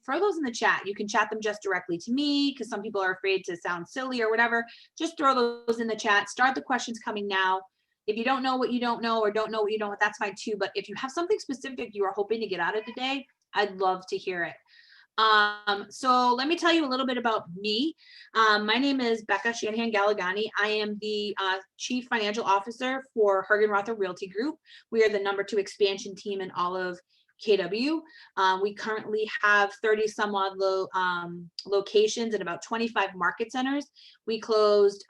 throw those in the chat. You can chat them just directly to me because some people are afraid to sound silly or whatever. Just throw those in the chat. Start the questions coming now. If you don't know what you don't know or don't know what you don't, that's fine too. But if you have something specific you are hoping to get out of today, I'd love to hear it. So let me tell you a little bit about me. My name is Becca Shanahan Galagani. I am the Chief Financial Officer for Hergenrother Realty Group. We are the #2 expansion team in all of KW. We currently have 30 some odd locations and about 25 market centers. We closed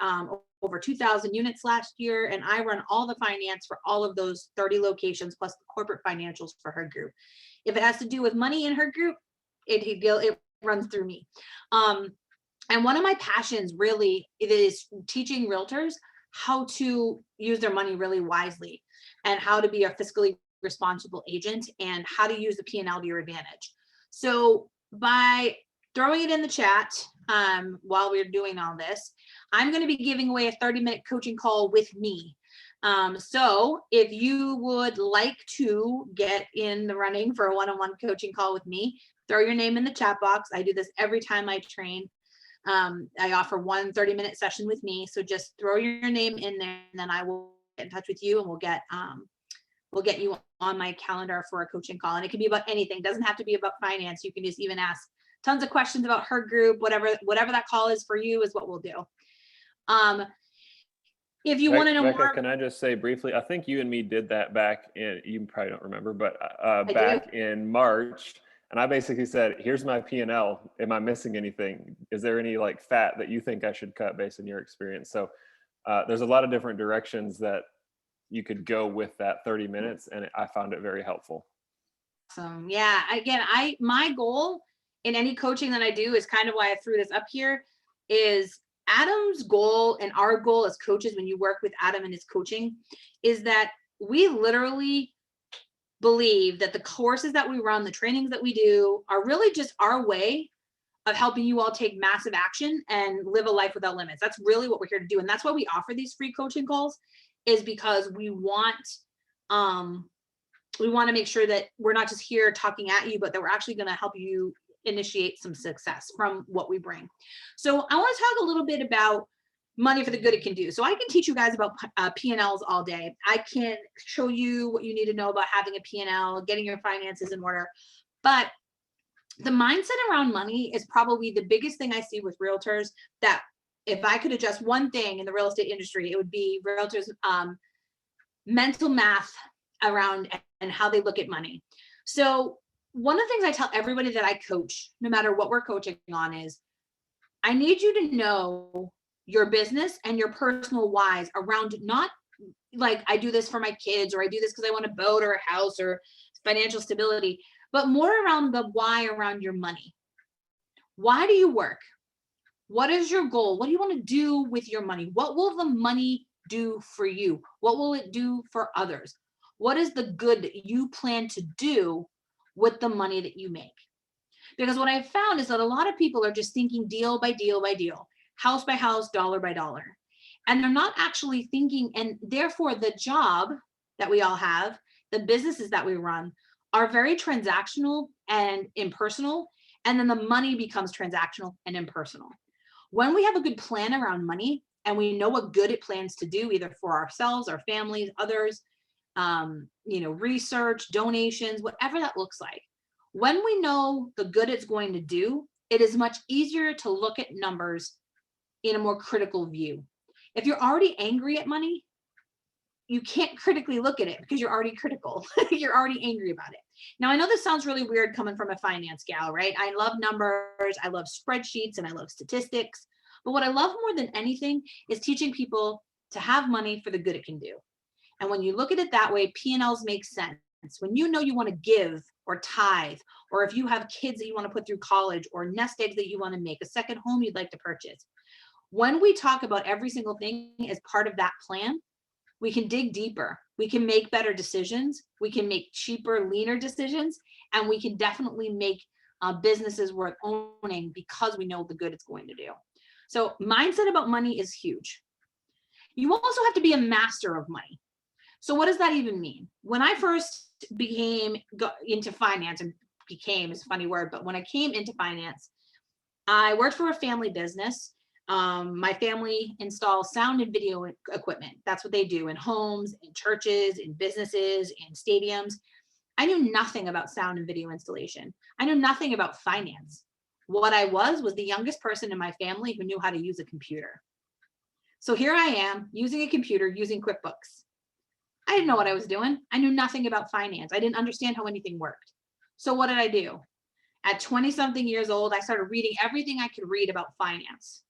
over 2,000 units last year, and I run all the finance for all of those 30 locations plus the corporate financials for her group. If it has to do with money in her group, it runs through me. And one of my passions really is teaching realtors how to use their money really wisely and how to be a fiscally responsible agent and how to use the P&L to your advantage. So by throwing it in the chat while we're doing all this, I'm going to be giving away a 30-minute coaching call with me. So if you would like to get in the running for a one-on-one coaching call with me, throw your name in the chat box. I do this every time I train. I offer one 30-minute session with me. So just throw your name in there, and then I will get in touch with you, and we'll get you on my calendar for a coaching call. And it can be about anything. It doesn't have to be about finance. You can just even ask tons of questions about her group. Whatever that call is for you is what we'll do. If you want to know Becca, more, can I just say briefly, I think you and me did that back in, you probably don't remember, but back in March. And I basically said, here's my P&L. Am I missing anything? Is there any like fat that you think I should cut based on your experience? So there's a lot of different directions that you could go with that 30 minutes. And I found it very helpful. Awesome. Yeah. Again, my goal in any coaching that I do is kind of why I threw this up here is Adam's goal and our goal as coaches when you work with Adam and his coaching is that we literally believe that the courses that we run, the trainings that we do are really just our way of helping you all take massive action and live a life without limits. That's really what we're here to do. And that's why we offer these free coaching calls, is because we want to make sure that we're not just here talking at you, but that we're actually going to help you initiate some success from what we bring. So I want to talk a little bit about money for the good it can do. So I can teach you guys about P&Ls all day. I can show you what you need to know about having a P&L, getting your finances in order. But the mindset around money is probably the biggest thing I see with realtors, that if I could adjust one thing in the real estate industry, it would be realtors' mental math around and how they look at money. So one of the things I tell everybody that I coach, no matter what we're coaching on, is I need you to know your business and your personal whys around, not like I do this for my kids or I do this because I want a boat or a house or financial stability, but more around the why around your money. Why do you work? What is your goal? What do you want to do with your money? What will the money do for you? What will it do for others? What is the good that you plan to do with the money that you make? Because what I've found is that a lot of people are just thinking deal by deal by deal, house by house, dollar by dollar. And they're not actually thinking, and therefore the job that we all have, the businesses that we run are very transactional and impersonal. And then the money becomes transactional and impersonal. When we have a good plan around money and we know what good it plans to do, either for ourselves, our families, others, research, donations, whatever that looks like. When we know the good it's going to do, it is much easier to look at numbers in a more critical view. If you're already angry at money, you can't critically look at it because you're already critical. You're already angry about it. Now, I know this sounds really weird coming from a finance gal, right? I love numbers, I love spreadsheets, and I love statistics. But what I love more than anything is teaching people to have money for the good it can do. And when you look at it that way, P&Ls make sense. When you know you want to give or tithe, or if you have kids that you want to put through college, or nest eggs that you want to make, a second home you'd like to purchase. When we talk about every single thing as part of that plan, we can dig deeper. We can make better decisions. We can make cheaper, leaner decisions. And we can definitely make businesses worth owning because we know the good it's going to do. So mindset about money is huge. You also have to be a master of money. So what does that even mean? When I first got into finance and became is a funny word, but when I came into finance, I worked for a family business. My family installs sound and video equipment. That's what they do in homes, in churches, in businesses, in stadiums. I knew nothing about sound and video installation. I knew nothing about finance. What I was the youngest person in my family who knew how to use a computer. So here I am using a computer, using QuickBooks. I didn't know what I was doing. I knew nothing about finance. I didn't understand how anything worked. So what did I do? At 20 something years old, I started reading everything I could read about finance.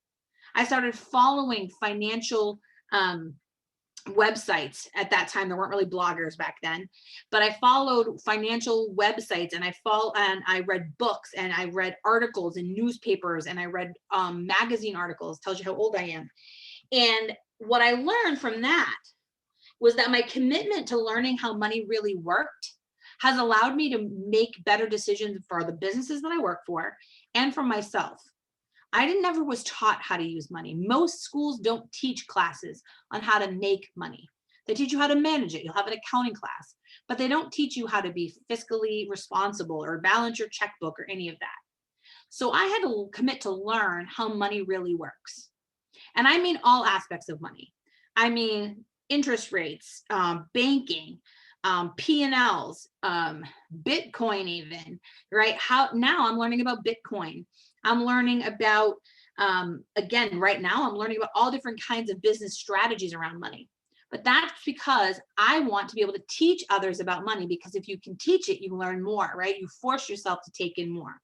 I started following financial websites. At that time, there weren't really bloggers back then, but I followed financial websites, and I read books, and I read articles in newspapers, and I read magazine articles. Tells you how old I am. And what I learned from that was that my commitment to learning how money really worked has allowed me to make better decisions for the businesses that I work for and for myself. I never was taught how to use money. Most schools don't teach classes on how to make money. They teach you how to manage it. You'll have an accounting class, but they don't teach you how to be fiscally responsible or balance your checkbook or any of that. So I had to commit to learn how money really works. And I mean all aspects of money. I mean interest rates, banking, P&Ls, Bitcoin even, right? How now I'm learning about Bitcoin. I'm learning about, again, right now I'm learning about all different kinds of business strategies around money. But that's because I want to be able to teach others about money, because if you can teach it, you learn more, right? You force yourself to take in more.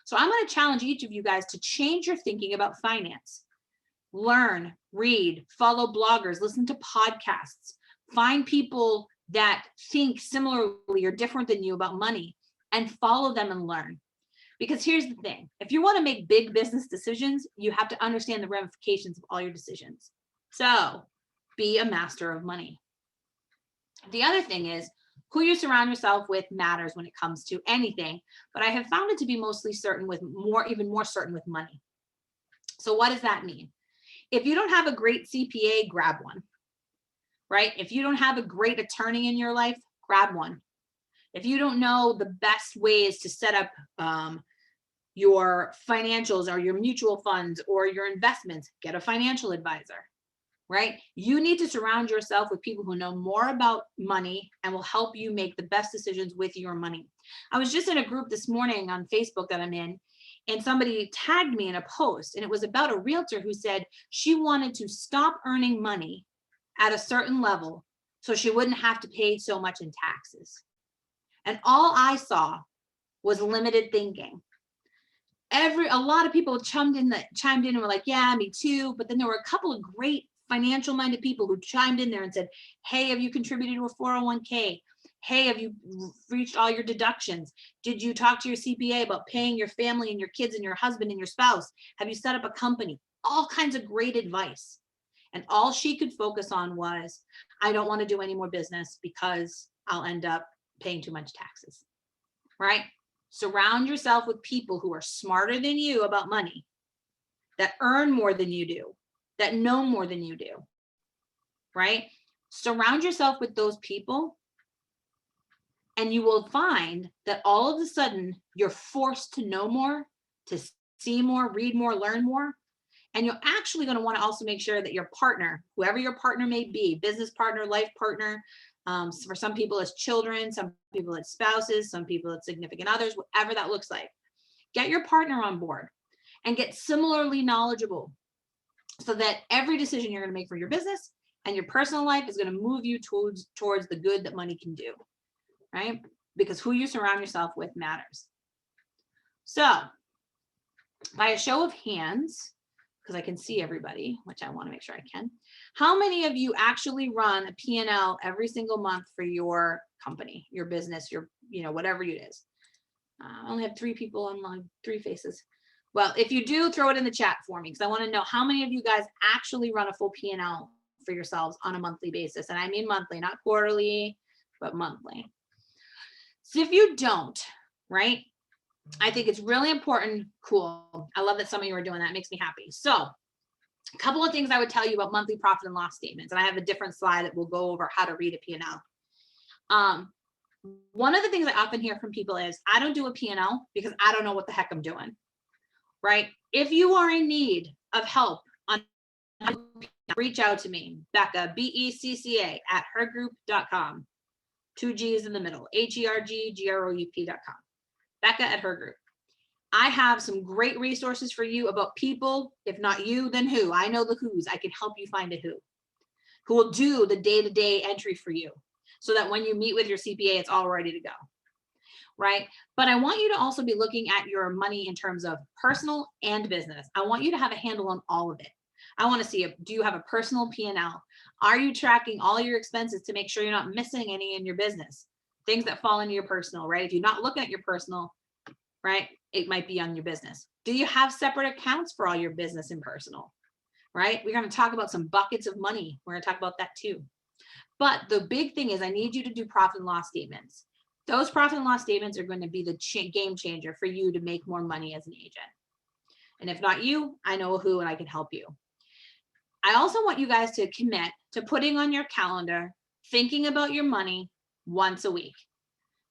So I'm going to challenge each of you guys to change your thinking about finance. Learn, read, follow bloggers, listen to podcasts, find people that think similarly or different than you about money, and follow them and learn. Because here's the thing, if you want to make big business decisions, you have to understand the ramifications of all your decisions. So be a master of money. The other thing is, who you surround yourself with matters when it comes to anything, but I have found it to be mostly certain with even more certain with money. So what does that mean? If you don't have a great CPA, grab one, right? If you don't have a great attorney in your life, grab one. If you don't know the best ways to set up your financials or your mutual funds or your investments, get a financial advisor, right? You need to surround yourself with people who know more about money and will help you make the best decisions with your money. I was just in a group this morning on Facebook that I'm in, and somebody tagged me in a post, and it was about a realtor who said she wanted to stop earning money at a certain level so she wouldn't have to pay so much in taxes. And all I saw was limited thinking. A lot of people chimed in and were like, yeah, me too. But then there were a couple of great financial minded people who chimed in there and said, hey, have you contributed to a 401k? Hey, have you reached all your deductions? Did you talk to your CPA about paying your family and your kids and your husband and your spouse? Have you set up a company? All kinds of great advice. And all she could focus on was, I don't want to do any more business because I'll end up paying too much taxes, right? Surround yourself with people who are smarter than you about money, that earn more than you do, that know more than you do, right? Surround yourself with those people, and you will find that all of a sudden you're forced to know more, to see more, read more, learn more. And you're actually going to want to also make sure that your partner, whoever your partner may be, business partner, life partner, for some people it's children, some people it's spouses, some people it's significant others, whatever that looks like. Get your partner on board and get similarly knowledgeable so that every decision you're going to make for your business and your personal life is going to move you towards the good that money can do, right? Because who you surround yourself with matters. So by a show of hands, because I can see everybody, which I want to make sure I can. How many of you actually run a P&L every single month for your company, your business, your, whatever it is? I only have 3 people online, 3 faces. Well, if you do, throw it in the chat for me, because I want to know how many of you guys actually run a full P&L for yourselves on a monthly basis. And I mean monthly, not quarterly, but monthly. So if you don't, right? I think it's really important. Cool. I love that some of you are doing that. It makes me happy. So a couple of things I would tell you about monthly profit and loss statements. And I have a different slide that will go over how to read a P&L. One of the things I often hear from people is, I don't do a P&L because I don't know what the heck I'm doing, right? If you are in need of help on, reach out to me, Becca, BECCA at hergroup.com. 2 G's in the middle, HERGGROUP.com. Becca at her group. I have some great resources for you about people. If not you, then who? I know the who's. I can help you find a who will do the day-to-day entry for you so that when you meet with your CPA, it's all ready to go, right? But I want you to also be looking at your money in terms of personal and business. I want you to have a handle on all of it. I want to see, do you have a personal P&L? Are you tracking all your expenses to make sure you're not missing any in your business? Things that fall into your personal, right? If you're not looking at your personal, right, it might be on your business. Do you have separate accounts for all your business and personal, right? We're going to talk about some buckets of money. We're going to talk about that too. But the big thing is I need you to do profit and loss statements. Those profit and loss statements are going to be the game changer for you to make more money as an agent. And if not you, I know who, and I can help you. I also want you guys to commit to putting on your calendar, thinking about your money once a week.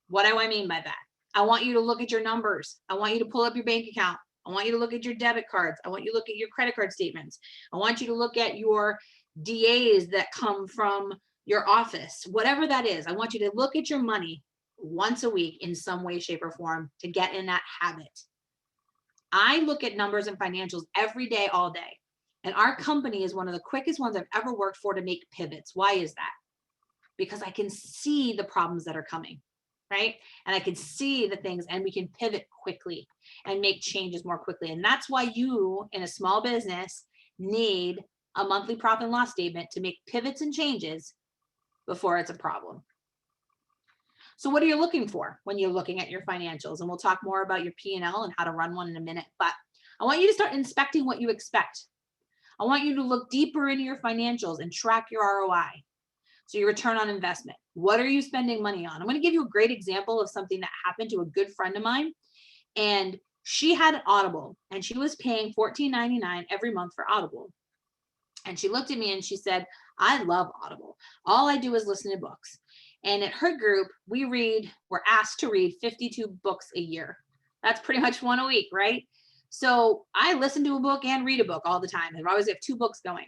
What do I mean by that? I want you to look at your numbers. I want you to pull up your bank account. I want you to look at your debit cards. I want you to look at your credit card statements. I want you to look at your DAs that come from your office, whatever that is. I want you to look at your money once a week in some way, shape, or form to get in that habit. I look at numbers and financials every day, all day. And our company is one of the quickest ones I've ever worked for to make pivots. Why is that? Because I can see the problems that are coming, right? And I can see the things, and we can pivot quickly and make changes more quickly. And that's why you in a small business need a monthly profit and loss statement to make pivots and changes before it's a problem. So what are you looking for when you're looking at your financials? And we'll talk more about your P&L and how to run one in a minute, but I want you to start inspecting what you expect. I want you to look deeper into your financials and track your ROI. So your return on investment. What are you spending money on? I'm going to give you a great example of something that happened to a good friend of mine. And she had Audible and she was paying $14.99 every month for Audible. And she looked at me and she said, I love Audible. All I do is listen to books. And at her group, we're asked to read 52 books a year. That's pretty much one a week, right? So I listen to a book and read a book all the time. I always have 2 books going.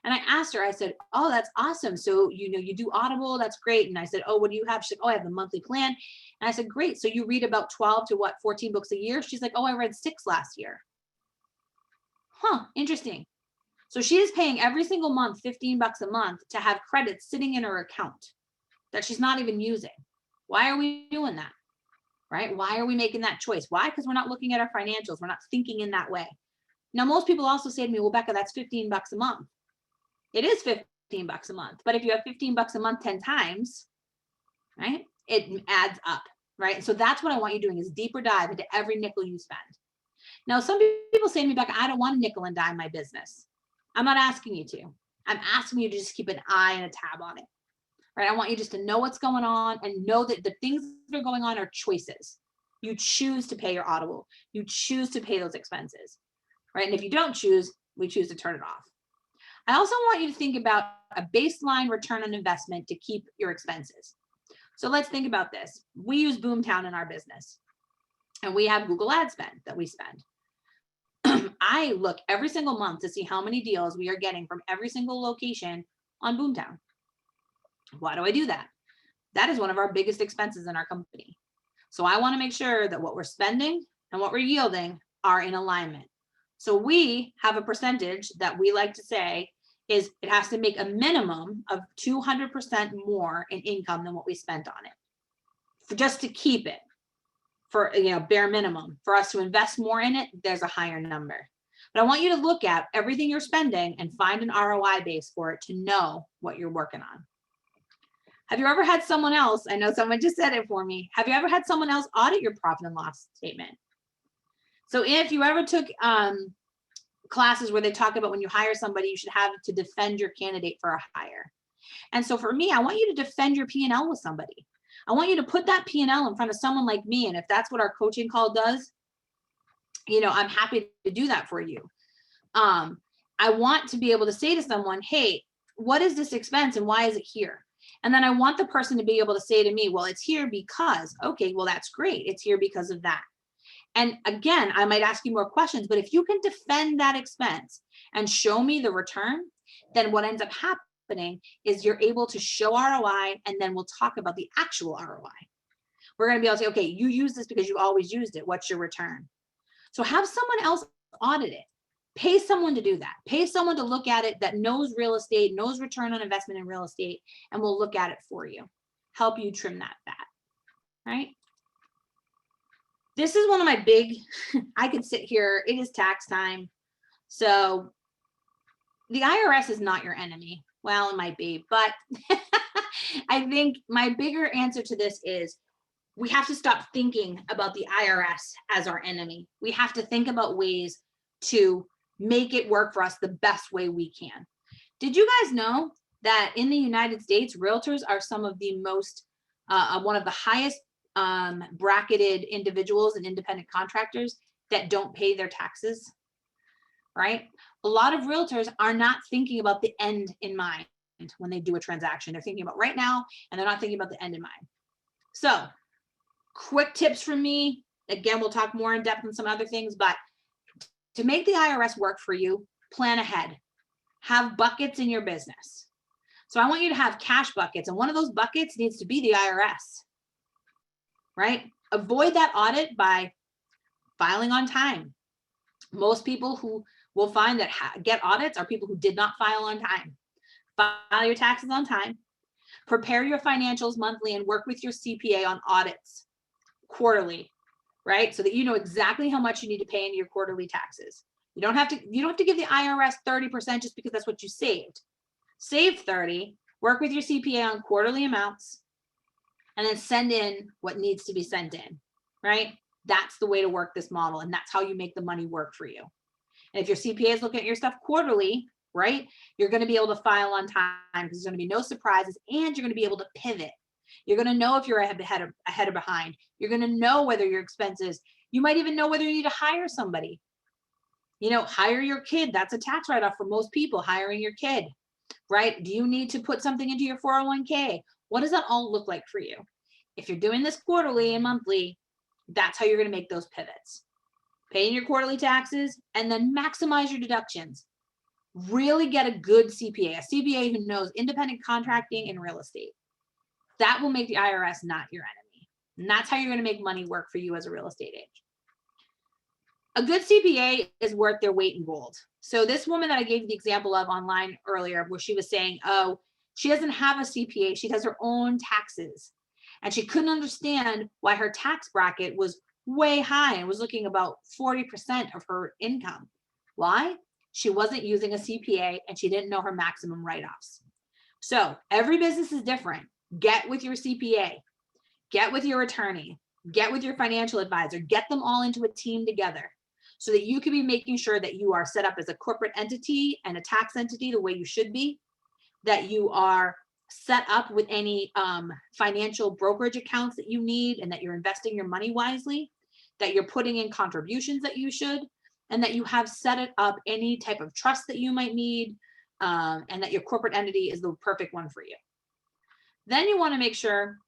And I asked her, I said, oh, that's awesome. So, you do Audible, that's great. And I said, oh, what do you have? She said, oh, I have the monthly plan. And I said, great. So you read about 12 to 14 books a year? She's like, oh, I read 6 last year. Huh, interesting. So she is paying every single month, $15 a month to have credits sitting in her account that she's not even using. Why are we doing that? Right? Why are we making that choice? Why? Because we're not looking at our financials. We're not thinking in that way. Now, most people also say to me, well, Becca, that's $15 a month. It is $15 a month. But if you have $15 a month 10 times, right, it adds up, right? So that's what I want you doing is deeper dive into every nickel you spend. Now, some people say to me, Becca, I don't want to nickel and dime my business. I'm not asking you to. I'm asking you to just keep an eye and a tab on it. Right? I want you just to know what's going on and know that the things that are going on are choices. You choose to pay your Audible. You choose to pay those expenses, right? And if you don't choose, we choose to turn it off. I also want you to think about a baseline return on investment to keep your expenses. So let's think about this. We use Boomtown in our business, and we have Google ad spend that we spend. I look every single month to see how many deals we are getting from every single location on Boomtown. Why do I do that? That is one of our biggest expenses in our company. So I want to make sure that what we're spending and what we're yielding are in alignment. So we have a percentage that we like to say is it has to make a minimum of 200% more in income than what we spent on it. For just to keep it for, bare minimum. For us to invest more in it, there's a higher number. But I want you to look at everything you're spending and find an ROI base for it to know what you're working on. Have you ever had someone else, I know someone just said it for me, have you ever had someone else audit your profit and loss statement? So if you ever took classes where they talk about when you hire somebody, you should have to defend your candidate for a hire. And so for me, I want you to defend your P&L with somebody. I want you to put that P&L in front of someone like me. And if that's what our coaching call does, I'm happy to do that for you. I want to be able to say to someone, hey, what is this expense and why is it here? And then I want the person to be able to say to me, well, it's here because, okay, well, that's great. It's here because of that. And again, I might ask you more questions, but if you can defend that expense and show me the return, then what ends up happening is you're able to show ROI, and then we'll talk about the actual ROI. We're going to be able to say, okay, you use this because you always used it. What's your return? So have someone else audit it. Pay someone to do that. Pay someone to look at it that knows real estate, knows return on investment in real estate, and will look at it for you. Help you trim that fat, right? This is one of my big, I could sit here, it is tax time. So the IRS is not your enemy. Well, it might be, but I think my bigger answer to this is we have to stop thinking about the IRS as our enemy. We have to think about ways to make it work for us the best way we can. Did you guys know that in the United States, realtors are some of the most, one of the highest bracketed individuals and independent contractors that don't pay their taxes, right? A lot of realtors are not thinking about the end in mind when they do a transaction. They're thinking about right now, and they're not thinking about the end in mind. So quick tips from me. Again, we'll talk more in depth on some other things, but to make the IRS work for you, plan ahead. Have buckets in your business. So I want you to have cash buckets, and one of those buckets needs to be the IRS, right? Avoid that audit by filing on time. Most people who will find that get audits are people who did not file on time. File your taxes on time. Prepare your financials monthly and work with your CPA on audits quarterly, right? So that you know exactly how much you need to pay into your quarterly taxes. You don't have to give the IRS 30% just because that's what you saved. Save 30, work with your CPA on quarterly amounts, and then send in what needs to be sent in, right? That's the way to work this model, and that's how you make the money work for you. And if your CPA is looking at your stuff quarterly, right, you're going to be able to file on time because there's going to be no surprises, and you're going to be able to pivot. You're going to know if you're ahead or behind. You're going to know whether your expenses, you might even know whether you need to hire somebody. You know, hire your kid. That's a tax write-off for most people, hiring your kid, right? Do you need to put something into your 401k? What does that all look like for you? If you're doing this quarterly and monthly, that's how you're going to make those pivots. Paying your quarterly taxes and then maximize your deductions. Really get a good CPA, a CPA who knows independent contracting and real estate. That will make the IRS not your enemy. And that's how you're going to make money work for you as a real estate agent. A good CPA is worth their weight in gold. So this woman that I gave the example of online earlier, where she was saying, oh, she doesn't have a CPA, she does her own taxes. And she couldn't understand why her tax bracket was way high and was looking about 40% of her income. Why? She wasn't using a CPA and she didn't know her maximum write-offs. So every business is different. Get with your CPA, get with your attorney, get with your financial advisor, get them all into a team together so that you can be making sure that you are set up as a corporate entity and a tax entity the way you should be, that you are set up with any financial brokerage accounts that you need, and that you're investing your money wisely, that you're putting in contributions that you should, and that you have set it up any type of trust that you might need, and that your corporate entity is the perfect one for you. Then you want to make sure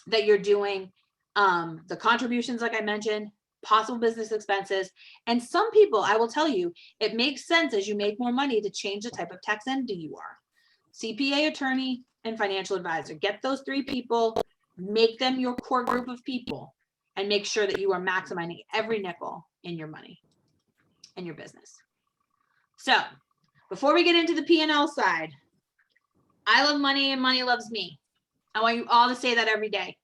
that you're doing the contributions, like I mentioned, possible business expenses. And some people, I will tell you, it makes sense as you make more money to change the type of tax entity you are. CPA, attorney, and financial advisor. Get those three people, make them your core group of people, and make sure that you are maximizing every nickel in your money and your business. So before we get into the P&L side, I love money and money loves me. I want you all to say that every day.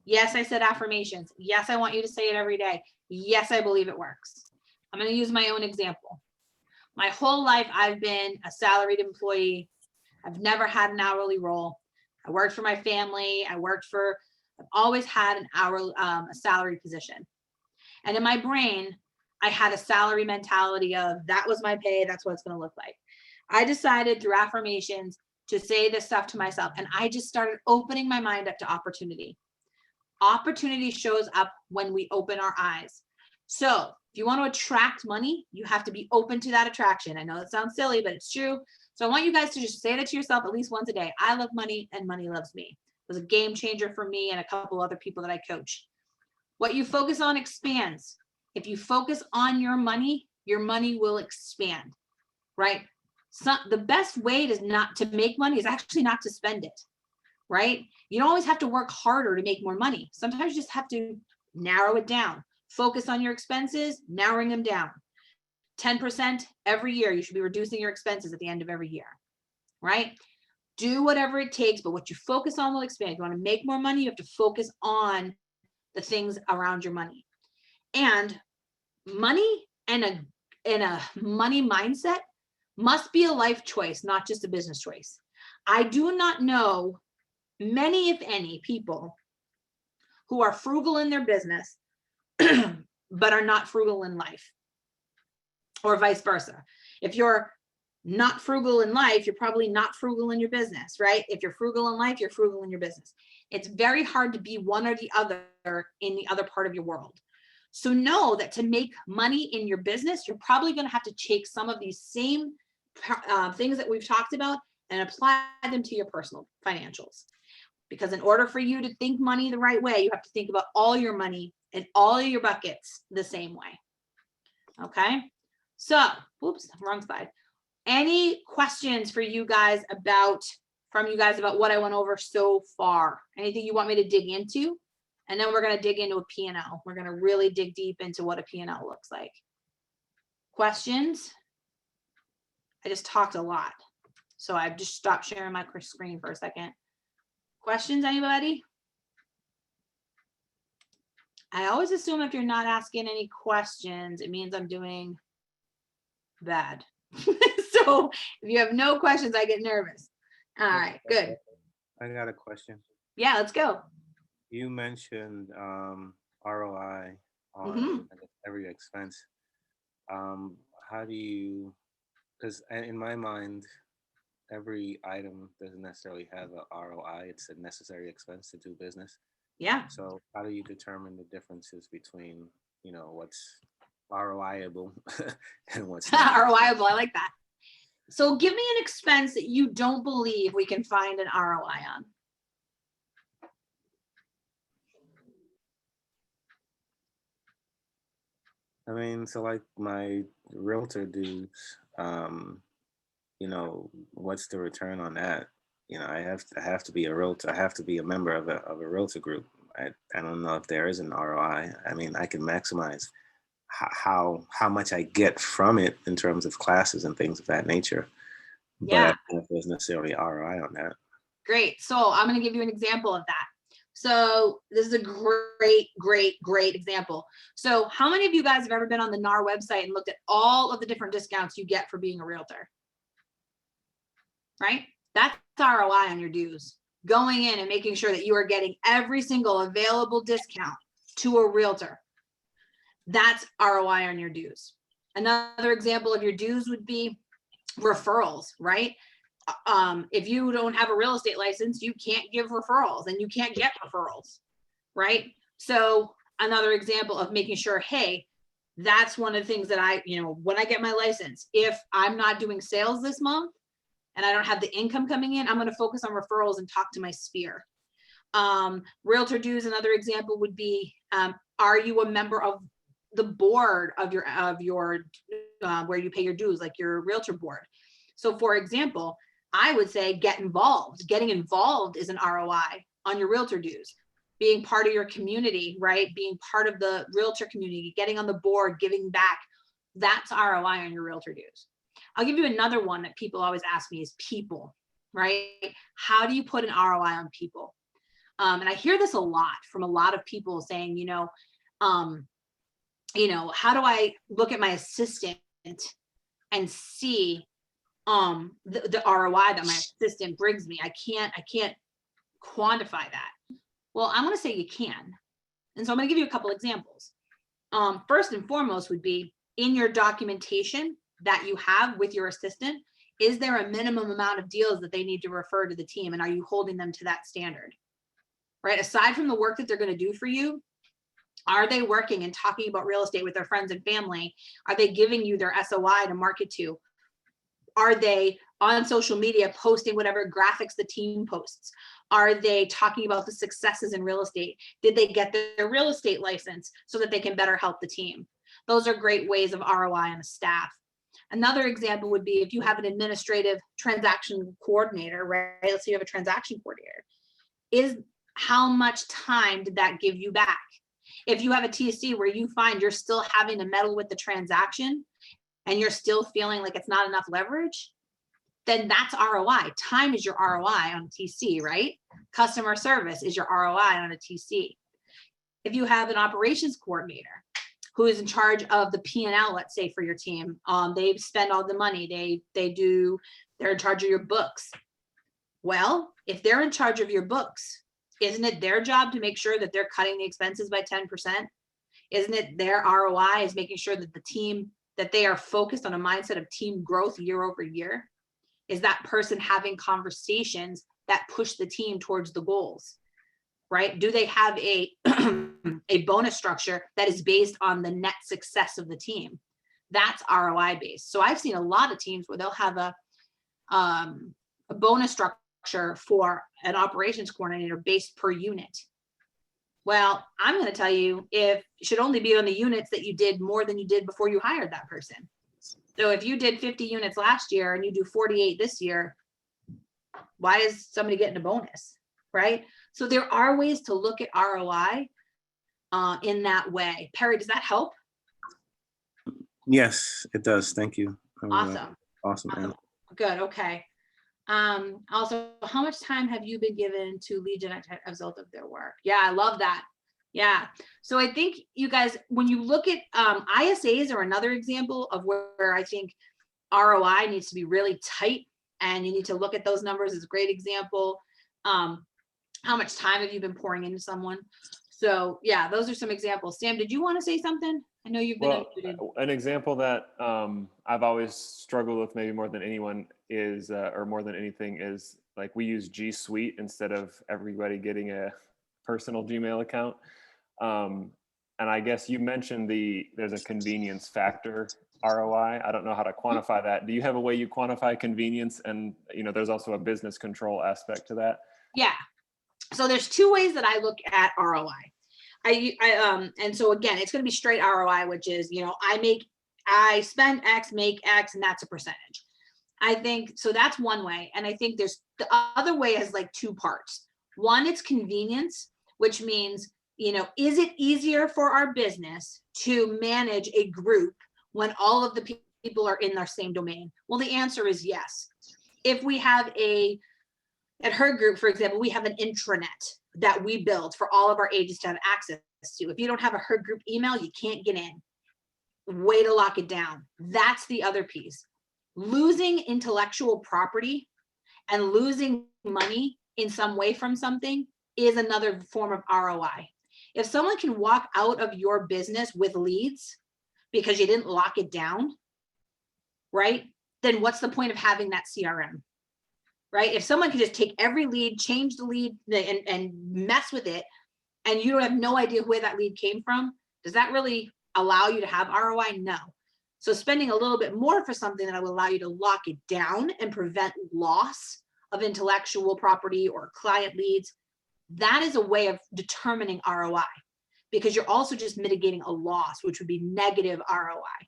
Yes, I said affirmations. Yes, I want you to say it every day. Yes, I believe it works. I'm going to use my own example. My whole life, I've been a salaried employee. I've never had an hourly role. I worked for my family. I've always had a salary position. And in my brain, I had a salary mentality of that was my pay. That's what it's going to look like. I decided through affirmations to say this stuff to myself. And I just started opening my mind up to opportunity. Opportunity shows up when we open our eyes. So if you want to attract money, you have to be open to that attraction. I know that sounds silly, but it's true. So I want you guys to just say that to yourself at least once a day. I love money and money loves me. It was a game changer for me and a couple other people that I coach. What you focus on expands. If you focus on your money will expand, right? So the best way to make money is actually not to spend it, right? You don't always have to work harder to make more money. Sometimes you just have to narrow it down. Focus on your expenses, narrowing them down. 10% every year. You should be reducing your expenses at the end of every year, right? Do whatever it takes, but what you focus on will expand. If you want to make more money, you have to focus on the things around your money. And money and a money mindset must be a life choice, not just a business choice. I do not know many, if any, people who are frugal in their business, but are not frugal in life, or vice versa. If you're not frugal in life, you're probably not frugal in your business, right? If you're frugal in life, you're frugal in your business. It's very hard to be one or the other in the other part of your world. So know that to make money in your business, you're probably going to have to take some of these same things that we've talked about and apply them to your personal financials. Because in order for you to think money the right way, you have to think about all your money and all your buckets the same way. Okay. So, oops, wrong slide. Any questions for you guys about what I went over so far? Anything you want me to dig into? And then we're going to dig into a P&L. We're going to really dig deep into what a P&L looks like. Questions? I just talked a lot. So I've just stopped sharing my screen for a second. Questions, anybody? I always assume if you're not asking any questions, it means I'm doing bad. So if you have no questions, I get nervous. All right, good. I got a question. Yeah, let's go. You mentioned ROI on I guess, every expense. How do you, because in my mind, every item doesn't necessarily have a ROI. It's a necessary expense to do business. Yeah. So how do you determine the differences between, what's ROI-able and what's not? ROI-able, I like that. So give me an expense that you don't believe we can find an ROI on. I mean, so like my realtor dues, what's the return on that? I have to be a realtor. I have to be a member of a realtor group. I don't know if there is an ROI. I mean, I can maximize how much I get from it in terms of classes and things of that nature. But I don't know if there's necessarily ROI on that. Great. So I'm going to give you an example of that. So this is a great example. So how many of you guys have ever been on the NAR website and looked at all of the different discounts you get for being a realtor? Right? That's ROI on your dues. Going in and making sure that you are getting every single available discount to a realtor. That's ROI on your dues. Another example of your dues would be referrals, right? If you don't have a real estate license, you can't give referrals and you can't get referrals, right? So another example of making sure, hey, that's one of the things that when I get my license, if I'm not doing sales this month and I don't have the income coming in, I'm going to focus on referrals and talk to my sphere. Realtor dues, another example would be, are you a member of the board of your where you pay your dues, like your realtor board? So for example, I would say get involved. Getting involved is an ROI on your realtor dues. Being part of your community, right? Being part of the realtor community, getting on the board, giving back. That's ROI on your realtor dues. I'll give you another one that people always ask me is people, right? How do you put an ROI on people? And I hear this a lot from a lot of people saying, how do I look at my assistant and see the ROI that my assistant brings me? I can't quantify that. Well, I'm going to say you can. And so I'm going to give you a couple examples. First and foremost would be in your documentation that you have with your assistant, is there a minimum amount of deals that they need to refer to the team? And are you holding them to that standard? Right? Aside from the work that they're going to do for you, are they working and talking about real estate with their friends and family? Are they giving you their SOI to market to? Are they on social media posting whatever graphics the team posts? Are they talking about the successes in real estate? Did they get their real estate license so that they can better help the team? Those are great ways of ROI on a staff. Another example would be if you have an administrative transaction coordinator, right? Let's say you have a transaction coordinator. Is how much time did that give you back? If you have a TC where you find you're still having to meddle with the transaction and you're still feeling like it's not enough leverage, then that's ROI. Time is your ROI on a TC, right? Customer service is your ROI on a TC. If you have an operations coordinator who is in charge of the P&L, let's say for your team, they spend all the money, they're in charge of your books. Well, if they're in charge of your books, isn't it their job to make sure that they're cutting the expenses by 10%? Isn't it their ROI is making sure that the team, that they are focused on a mindset of team growth year over year? Is that person having conversations that push the team towards the goals, right? Do they have a bonus structure that is based on the net success of the team? That's ROI based. So I've seen a lot of teams where they'll have a bonus structure for an operations coordinator based per unit. Well, I'm going to tell you, it should only be on the units that you did more than you did before you hired that person. So if you did 50 units last year and you do 48 this year, why is somebody getting a bonus, right? So there are ways to look at ROI in that way. Perry, does that help? Yes, it does. Thank you. Awesome. Awesome. Good. Okay. Also, how much time have you been given to lead gen as a result of their work? Yeah, I love that. Yeah. So I think you guys, when you look at ISAs are another example of where I think ROI needs to be really tight, and you need to look at those numbers as a great example. How much time have you been pouring into someone? So yeah, those are some examples. Sam, did you want to say something? I know you've been an example that I've always struggled with maybe more than anyone is, or more than anything is, like, we use G Suite instead of everybody getting a personal Gmail account. And I guess you mentioned there's a convenience factor ROI. I don't know how to quantify that. Do you have a way you quantify convenience? And, there's also a business control aspect to that. Yeah. So there's two ways that I look at ROI. And so again, it's going to be straight ROI, which is, I spend X, make X, and that's a percentage. I think, so that's one way. And I think there's the other way is like two parts. One, it's convenience, which means, is it easier for our business to manage a group when all of the people are in their same domain? Well, the answer is yes. If we have at her group, for example, we have an intranet that we build for all of our agents to have access to. If you don't have a her group email, you can't get in. Way to lock it down. That's the other piece. Losing intellectual property and losing money in some way from something is another form of ROI. If someone can walk out of your business with leads because you didn't lock it down, right? Then what's the point of having that CRM? Right? If someone can just take every lead, change the lead and mess with it, and you don't have no idea where that lead came from, does that really allow you to have ROI? No. So spending a little bit more for something that will allow you to lock it down and prevent loss of intellectual property or client leads, that is a way of determining ROI, because you're also just mitigating a loss, which would be negative ROI.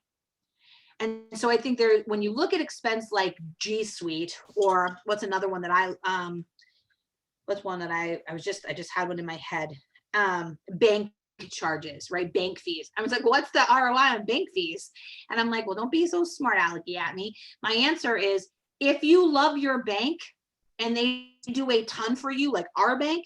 And so I think when you look at expense like G Suite, or what's another one that I just had one in my head, bank charges, right? Bank fees. I was like, well, what's the ROI on bank fees? And I'm like, well, don't be so smart alecky at me. My answer is, if you love your bank and they do a ton for you, like our bank,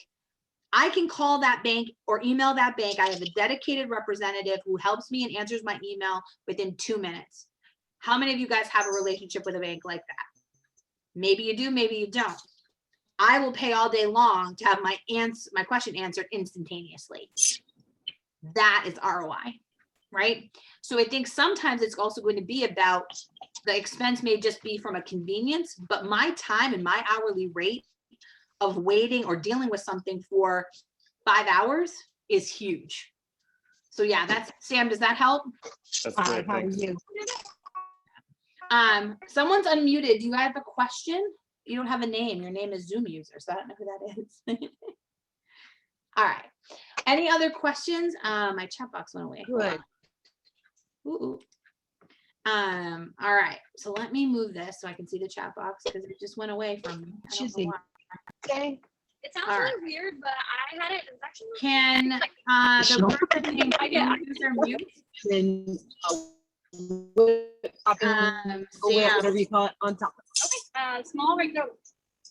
I can call that bank or email that bank. I have a dedicated representative who helps me and answers my email within 2 minutes. How many of you guys have a relationship with a bank like that? Maybe you do, maybe you don't. I will pay all day long to have my question answered instantaneously. That is ROI, right? So I think sometimes it's also going to be about the expense may just be from a convenience, but my time and my hourly rate of waiting or dealing with something for 5 hours is huge. So yeah, that's Sam, does that help? That's great. How are Thanks. you? Someone's unmuted. Do you have a question? You don't have a name. Your name is Zoom user, so I don't know who that is. All right. Any other questions? My chat box went away. Good. Ooh. All right. So let me move this so I can see the chat box because it just went away from me. I don't know why. Okay. It sounds All really weird, but I had it. It was actually Can the Sure. person being user mute? Then Sam, whatever you call it on top. small right now.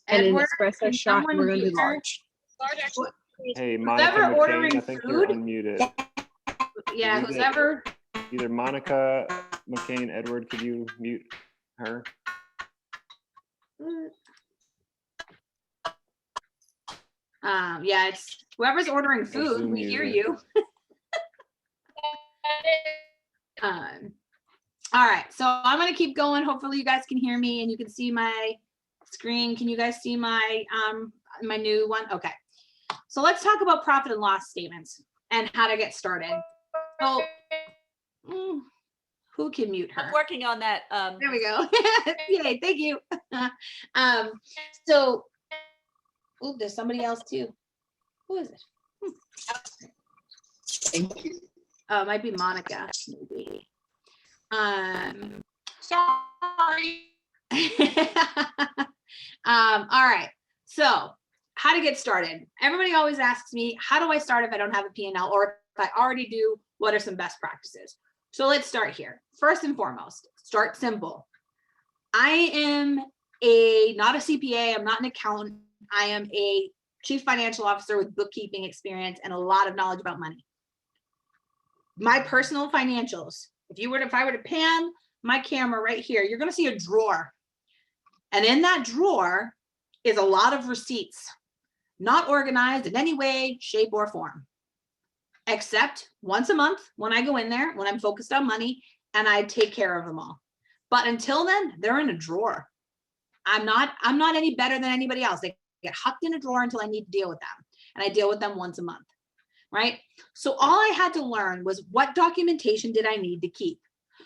And then Edward, espresso can shot. someone We're gonna do mute her? large. Large actually. Hey, Monica Whoever ordering McCain, I think you're food- unmuted. Yeah, Is it- who's ever. Either Monica McCain, Edward, could you mute her? Yeah, it's whoever's ordering food. Zoom We hear user. you. All right, so I'm gonna keep going. Hopefully you guys can hear me and you can see my screen. Can you guys see my my new one? Okay. So let's talk about profit and loss statements and how to get started. So who can mute her? I'm working on that. There we go. Yay, thank you. So, oh, there's somebody else too. Who is it? Thank you. Oh, it might be Monica, maybe. Sorry. All right. So, how to get started? Everybody always asks me, how do I start if I don't have a P&L, or if I already do, what are some best practices? So let's start here. First and foremost, start simple. I am not a CPA, I'm not an accountant. I am a chief financial officer with bookkeeping experience and a lot of knowledge about money. My personal financials, if I were to pan my camera right here, you're going to see a drawer. And in that drawer is a lot of receipts, not organized in any way, shape, or form, except once a month when I go in there, when I'm focused on money, and I take care of them all. But until then, they're in a drawer. I'm not any better than anybody else. They get hucked in a drawer until I need to deal with them. And I deal with them once a month, right? So all I had to learn was what documentation did I need to keep?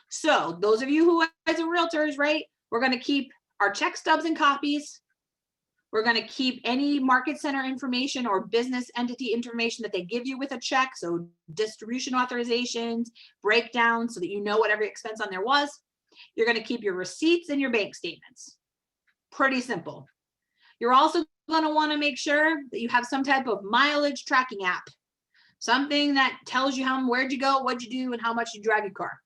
So those of you who as a realtors, right, we're going to keep our check stubs and copies. We're going to keep any market center information or business entity information that they give you with a check. So distribution authorizations, breakdowns, so that you know what every expense on there was. You're going to keep your receipts and your bank statements. Pretty simple. You're also going to want to make sure that you have some type of mileage tracking app, something that tells you where'd you go, what'd you do, and how much you drive your car.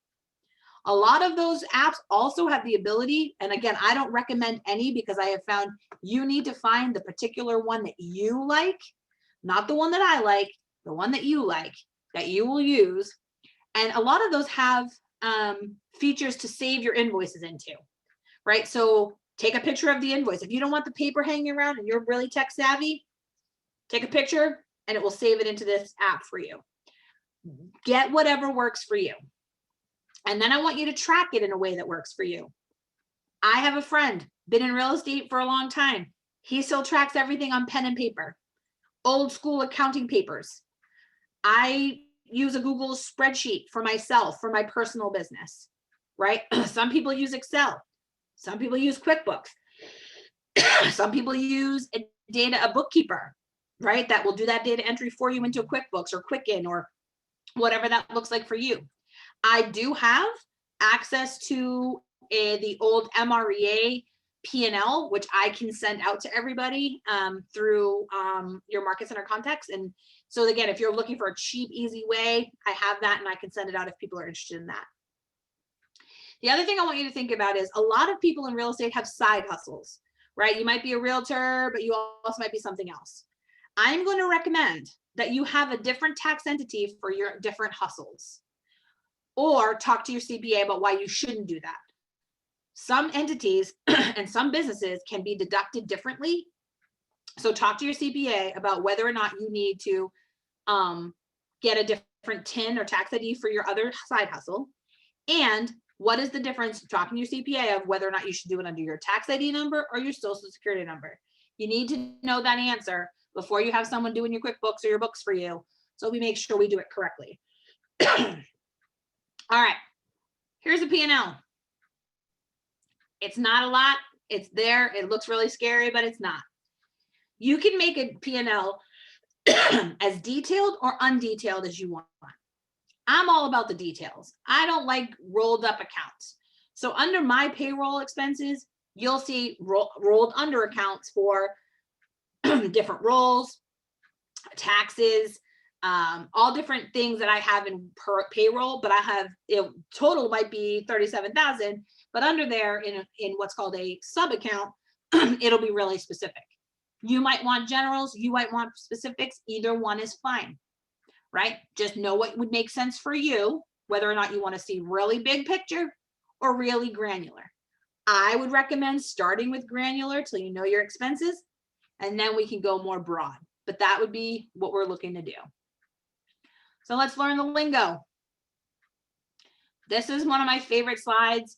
A lot of those apps also have the ability, and again, I don't recommend any because I have found you need to find the particular one that you like, not the one that I like, the one that you like, that you will use. And a lot of those have features to save your invoices into, right? So take a picture of the invoice. If you don't want the paper hanging around and you're really tech savvy, take a picture and it will save it into this app for you. Get whatever works for you. And then I want you to track it in a way that works for you. I have a friend, been in real estate for a long time. He still tracks everything on pen and paper, old school accounting papers. I use a Google spreadsheet for myself, for my personal business, right? Some people use Excel. Some people use QuickBooks. Some people use a bookkeeper, right? That will do that data entry for you into QuickBooks or Quicken or whatever that looks like for you. I do have access to the old MREA P&L, which I can send out to everybody through your market center contacts. And so again, if you're looking for a cheap, easy way, I have that and I can send it out if people are interested in that. The other thing I want you to think about is a lot of people in real estate have side hustles, right? You might be a realtor, but you also might be something else. I'm going to recommend that you have a different tax entity for your different hustles, or talk to your CPA about why you shouldn't do that. Some entities and some businesses can be deducted differently. So talk to your CPA about whether or not you need to get a different TIN or tax ID for your other side hustle. And what is the difference, talking to your CPA, of whether or not you should do it under your tax ID number or your social security number. You need to know that answer before you have someone doing your QuickBooks or your books for you. So we make sure we do it correctly. All right, here's a P&L. It's not a lot. It's there. It looks really scary, but it's not. You can make a P&L as detailed or undetailed as you want. I'm all about the details. I don't like rolled up accounts. So under my payroll expenses, you'll see rolled under accounts for different roles, taxes, all different things that I have in per payroll, but I have total might be 37,000, but under there in what's called a sub account, it'll be really specific. You might want generals, you might want specifics, either one is fine, right? Just know what would make sense for you, whether or not you want to see really big picture or really granular. I would recommend starting with granular till you know your expenses, and then we can go more broad, but that would be what we're looking to do. So let's learn the lingo. This is one of my favorite slides.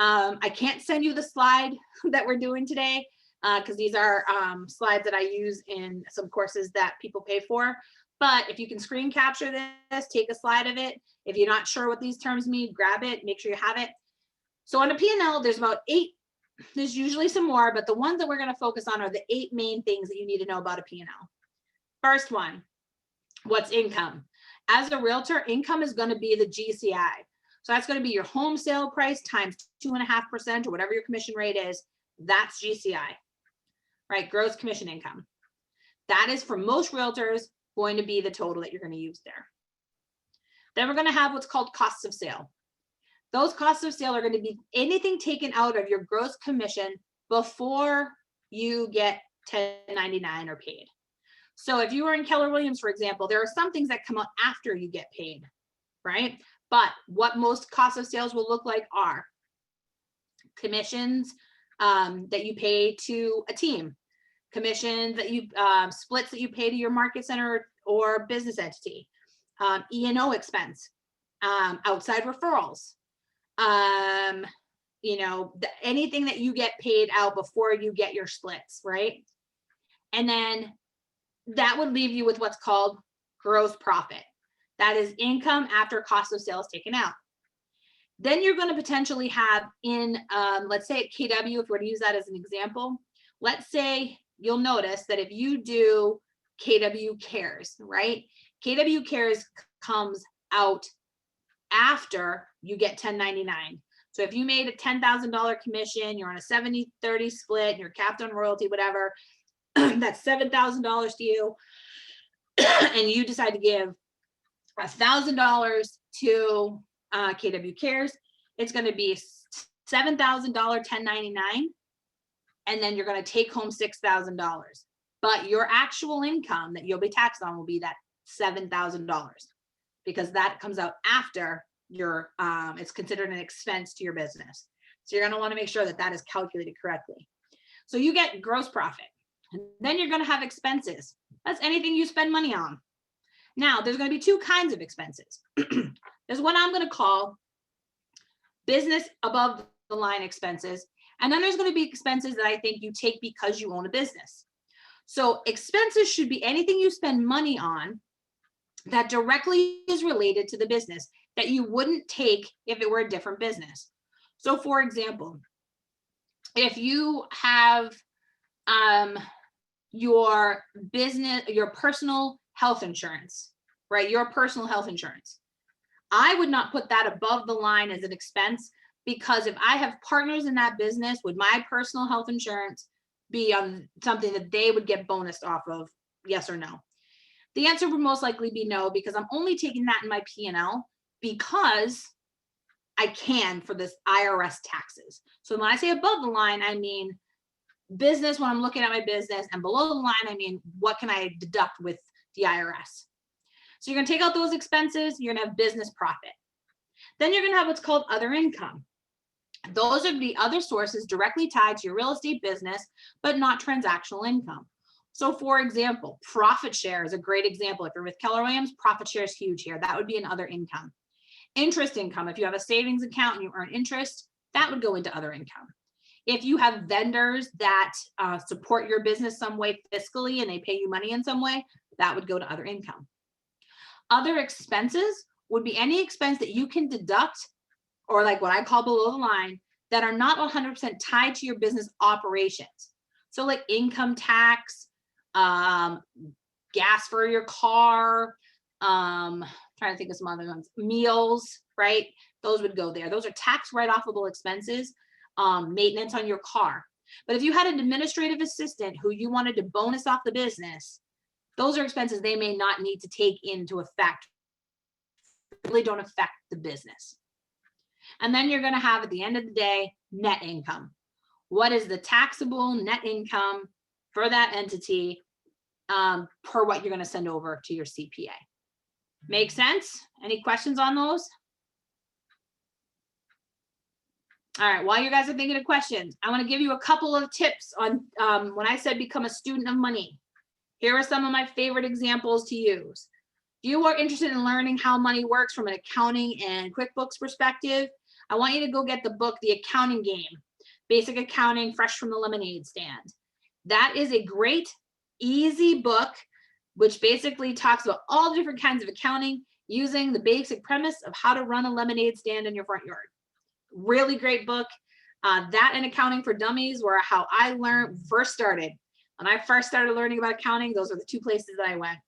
I can't send you the slide that we're doing today because these are slides that I use in some courses that people pay for. But if you can screen capture this, take a slide of it. If you're not sure what these terms mean, grab it, make sure you have it. So on a P&L, there's about 8, there's usually some more, but the ones that we're gonna focus on are the 8 main things that you need to know about a P&L. First one, what's income? As a realtor, income is gonna be the GCI. So that's gonna be your home sale price times 2.5% or whatever your commission rate is. That's GCI, right? Gross commission income. That is for most realtors going to be the total that you're gonna use there. Then we're gonna have what's called costs of sale. Those costs of sale are going to be anything taken out of your gross commission before you get 1099 or paid. So if you were in Keller Williams, for example, there are some things that come out after you get paid, right? But what most costs of sales will look like are commissions that you pay to a team, commissions that you splits that you pay to your market center or business entity, E&O expense, outside referrals, you know, anything that you get paid out before you get your splits, right? And then that would leave you with what's called gross profit. That is income after cost of sales taken out. Then you're going to potentially have in, let's say at KW, if we're to use that as an example, let's say you'll notice that if you do KW Cares, right? KW Cares comes out after you get 1099. So if you made a $10,000 commission, you're on a 70-30 split, and you're capped on royalty, whatever, that's $7,000 to you, and you decide to give $1,000 to KW Cares, it's going to be $7,000 1099, and then you're going to take home $6,000. But your actual income that you'll be taxed on will be that $7,000 because that comes out after your it's considered an expense to your business. So you're going to want to make sure that that is calculated correctly. So you get gross profit, and then you're going to have expenses. That's anything you spend money on. Now there's going to be 2 kinds of expenses. There's what I'm going to call business above the line expenses, and then there's going to be expenses that I think you take because you own a business. So expenses should be anything you spend money on that directly is related to the business that you wouldn't take if it were a different business. So for example, if you have your business, your personal health insurance, right? Your personal health insurance, I would not put that above the line as an expense, because if I have partners in that business, would my personal health insurance be on something that they would get bonused off of? Yes or no? The answer would most likely be no, because I'm only taking that in my P&L because I can for this IRS taxes. So when I say above the line, I mean business when I'm looking at my business, and below the line, I mean what can I deduct with the IRS. So you're going to take out those expenses, you're going to have business profit. Then you're going to have what's called other income. Those are the other sources directly tied to your real estate business, but not transactional income. So for example, profit share is a great example. If you're with Keller Williams, profit share is huge here. That would be an other income. Interest income, if you have a savings account and you earn interest, that would go into other income. If you have vendors that support your business some way fiscally and they pay you money in some way, that would go to other income. Other expenses would be any expense that you can deduct, or like what I call below the line, that are not 100% tied to your business operations. So like income tax, gas for your car, trying to think of some other ones, meals, right? Those would go there. Those are tax write-offable expenses, maintenance on your car. But if you had an administrative assistant who you wanted to bonus off the business, those are expenses they may not need to take into effect, really don't affect the business. And then you're going to have, at the end of the day, net income. What is the taxable net income for that entity per what you're going to send over to your CPA? Make sense? Any questions on those? All right, while you guys are thinking of questions, I want to give you a couple of tips on when I said become a student of money. Here are some of my favorite examples to use. If you are interested in learning how money works from an accounting and QuickBooks perspective, I want you to go get the book, The Accounting Game, Basic Accounting, Fresh from the Lemonade Stand. That is a great, easy book, which basically talks about all the different kinds of accounting using the basic premise of how to run a lemonade stand in your front yard. Really great book. That and Accounting for Dummies were how I first started. When I first started learning about accounting, those are the two places that I went.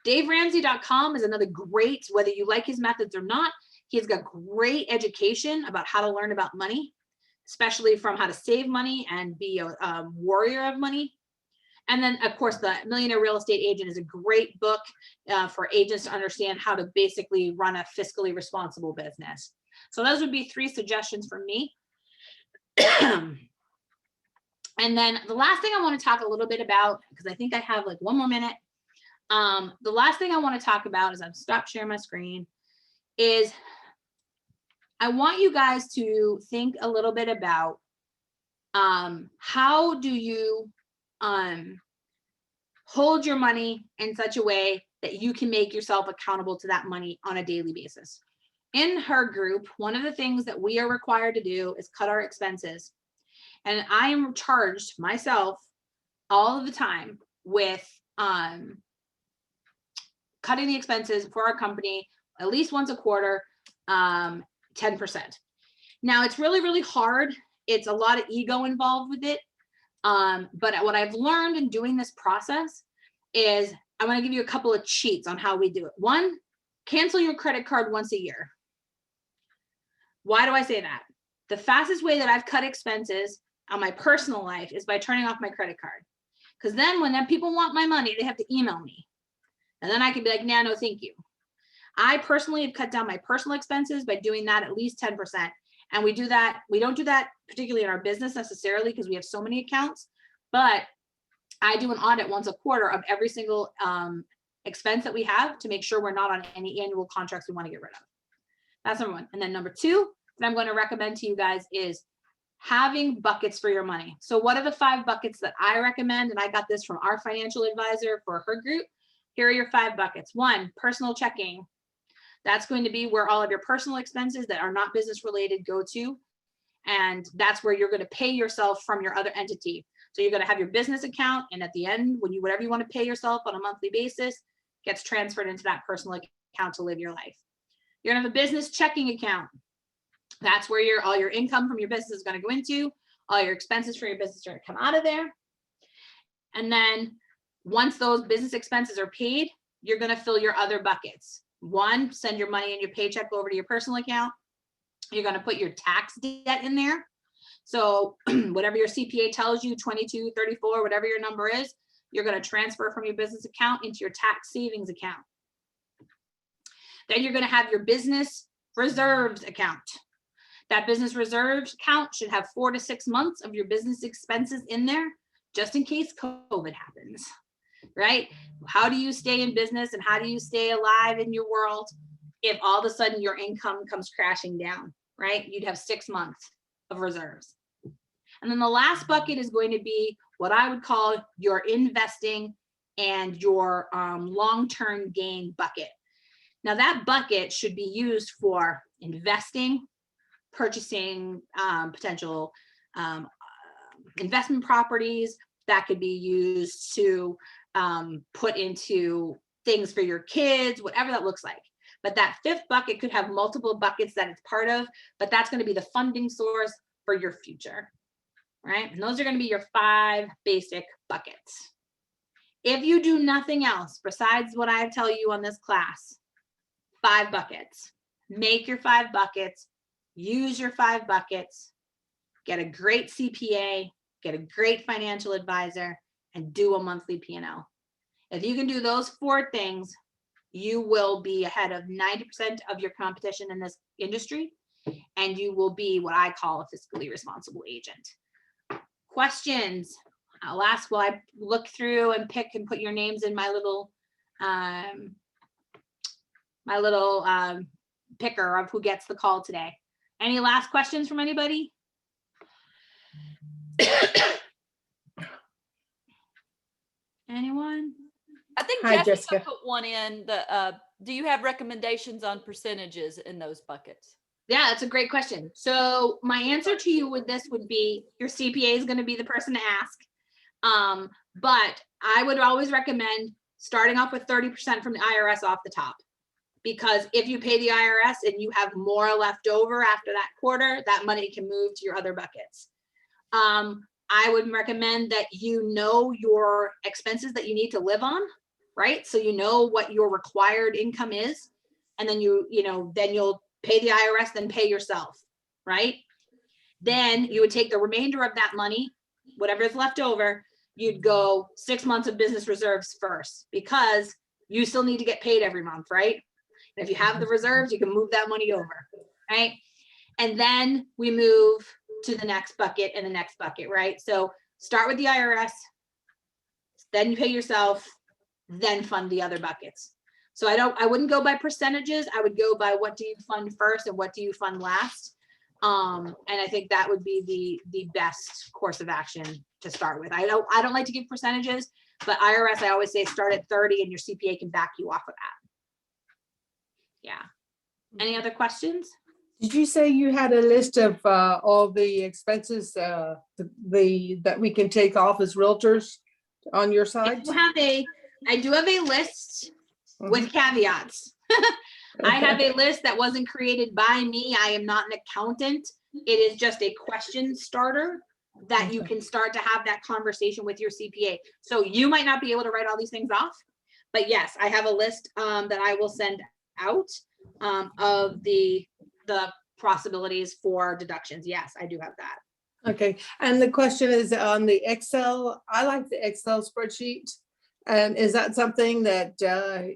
DaveRamsey.com is another great, whether you like his methods or not, he's got great education about how to learn about money, especially from how to save money and be a warrior of money. And then, of course, The Millionaire Real Estate Agent is a great book for agents to understand how to basically run a fiscally responsible business. So those would be 3 suggestions from me. And then the last thing I want to talk a little bit about, because I think I have like 1 more minute. The last thing I want to talk about, as I've stopped sharing my screen, is I want you guys to think a little bit about how do you hold your money in such a way that you can make yourself accountable to that money on a daily basis. In her group, one of the things that we are required to do is cut our expenses. And I am charged myself all of the time with cutting the expenses for our company at least once a quarter, 10%. Now it's really, really hard. It's a lot of ego involved with it. But what I've learned in doing this process is I'm going to give you a couple of cheats on how we do it. 1, cancel your credit card once a year. Why do I say that? The fastest way that I've cut expenses on my personal life is by turning off my credit card. Because then when people want my money, they have to email me. And then I can be like, nah, no, thank you. I personally have cut down my personal expenses by doing that at least 10%. And we do that. We don't do that particularly in our business necessarily because we have so many accounts, but I do an audit once a quarter of every single expense that we have to make sure we're not on any annual contracts we want to get rid of. That's number 1. And then number 2 that I'm going to recommend to you guys is having buckets for your money. So what are the 5 buckets that I recommend? And I got this from our financial advisor for her group. Here are your 5 buckets. 1, personal checking. That's going to be where all of your personal expenses that are not business related go to. And that's where you're going to pay yourself from your other entity. So you're going to have your business account. And at the end, when you, whatever you want to pay yourself on a monthly basis gets transferred into that personal account to live your life. You're going to have a business checking account. That's where all your income from your business is going to go into. All your expenses for your business are going to come out of there. And then once those business expenses are paid, you're going to fill your other buckets. 1, send your money and your paycheck over to your personal account. You're going to put your tax debt in there. So whatever your CPA tells you, 22, 34, whatever your number is, you're going to transfer from your business account into your tax savings account. Then you're going to have your business reserves account. That business reserves account should have 4 to 6 months of your business expenses in there, just in case COVID happens, right? How do you stay in business and how do you stay alive in your world if all of a sudden your income comes crashing down, right? You'd have 6 months of reserves. And then the last bucket is going to be what I would call your investing and your long-term gain bucket. Now that bucket should be used for investing, purchasing potential investment properties. That could be used to put into things for your kids, whatever that looks like. but that fifth bucket could have multiple buckets that it's part of, but that's going to be the funding source for your future, right? And those are going to be your 5 basic buckets. If you do nothing else besides what I tell you on this class, 5 buckets, make your 5 buckets, use your 5 buckets, get a great CPA, get a great financial advisor, and do a monthly P&L. If you can do those 4 things, you will be ahead of 90% of your competition in this industry, and you will be what I call a fiscally responsible agent. Questions? I'll ask while I look through and pick and put your names in my little picker of who gets the call today. Any last questions from anybody? Anyone? I think Hi, Jessica Jessica. put one in the, do you have recommendations on percentages in those buckets? Yeah, that's a great question. So my answer to you with this would be your CPA is going to be the person to ask. But I would always recommend starting off with 30% from the IRS off the top. Because if you pay the IRS and you have more left over after that quarter, that money can move to your other buckets. I would recommend that you know your expenses that you need to live on, right? So you know what your required income is, and then then you'll pay the IRS, then pay yourself, right? Then you would take the remainder of that money, whatever is left over, you'd go 6 months of business reserves first, because you still need to get paid every month, right? And if you have the reserves, you can move that money over, right? And then we move to the next bucket and the next bucket, right? So start with the IRS, then you pay yourself, then fund the other buckets. So I wouldn't go by percentages. I would go by what do you fund first and what do you fund last. And I think that would be the best course of action to start with. I don't like to give percentages, but IRS, I always say start at 30 and your CPA can back you off of that. Yeah. Any other questions? Did you say you had a list of all the expenses that we can take off as realtors on your site? I do have a list with caveats. I have a list that wasn't created by me. I am not an accountant. It is just a question starter that you can start to have that conversation with your CPA. So you might not be able to write all these things off, but yes, I have a list that I will send out of the possibilities for deductions. Yes, I do have that. Okay, and the question is on the Excel. I like the Excel spreadsheet. And is that something that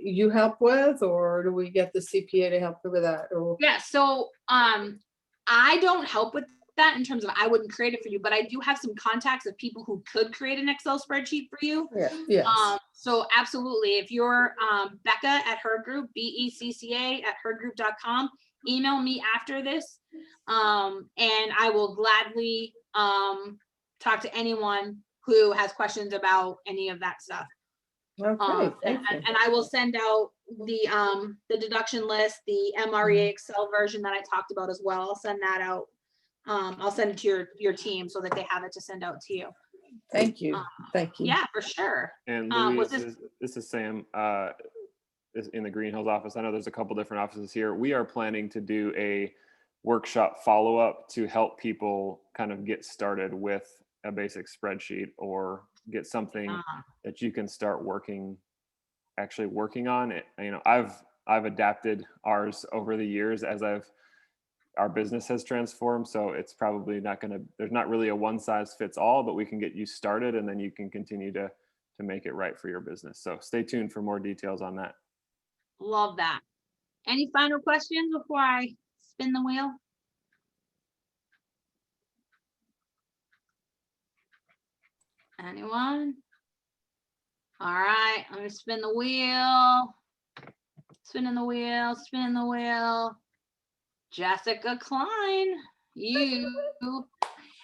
you help with, or do we get the CPA to help with that? Or yeah, so I don't help with that in terms of I wouldn't create it for you, but I do have some contacts of people who could create an Excel spreadsheet for you. yes. So absolutely, if you're Becca at her group, BECCA@hergroup.com, email me after this, and I will gladly talk to anyone who has questions about any of that stuff. Okay, thank you. And I will send out the deduction list, the MREA Excel version that I talked about as well. I'll send that out. I'll send it to your team so that they have it to send out to you. Thank you. Thank you. Yeah, for sure. And Louis, this is Sam is in the Green Hills office. I know there's a couple different offices here. We are planning to do a workshop follow-up to help people kind of get started with a basic spreadsheet or get something that you can start actually working on it. I've adapted ours over the years as our business has transformed. So it's probably there's not really a one size fits all, but we can get you started and then you can continue to make it right for your business. So stay tuned for more details on that. Love that. Any final questions before I spin the wheel? Anyone? All right, let me spin the wheel. Spinning the wheel, spinning the wheel. Jessica Klein, you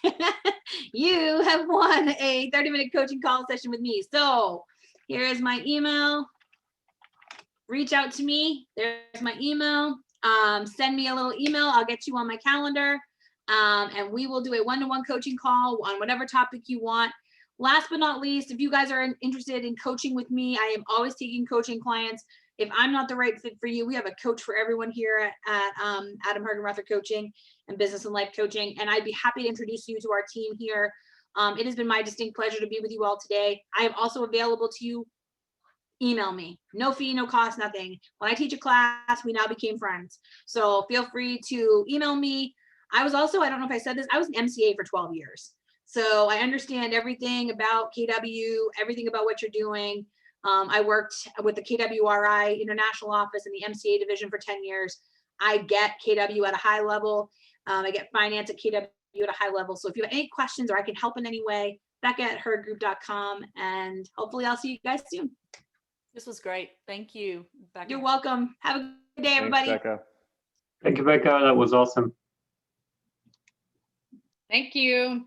have won a 30-minute coaching call session with me. So here is my email. Reach out to me. There's my email. Send me a little email. I'll get you on my calendar. And we will do a one-to-one coaching call on whatever topic you want. Last but not least, if you guys are interested in coaching with me, I am always taking coaching clients. If I'm not the right fit for you, we have a coach for everyone here at Adam Hergenrother Coaching and Business and Life Coaching, and I'd be happy to introduce you to our team here. It has been my distinct pleasure to be with you all today. I am also available to you. Email me, no fee, no cost, nothing. When I teach a class, we now became friends. So feel free to email me. I was also, I don't know if I said this, I was an MCA for 12 years. So I understand everything about KW, everything about what you're doing. I worked with the KWRI International Office and the MCA division for 10 years. I get KW at a high level. I get finance at KW at a high level. So if you have any questions or I can help in any way, Becca@hergroup.com, and hopefully I'll see you guys soon. This was great. Thank you, Becca. You're welcome. Have a good day, Thanks, everybody. Becca. Thank you, Becca. That was awesome. Thank you.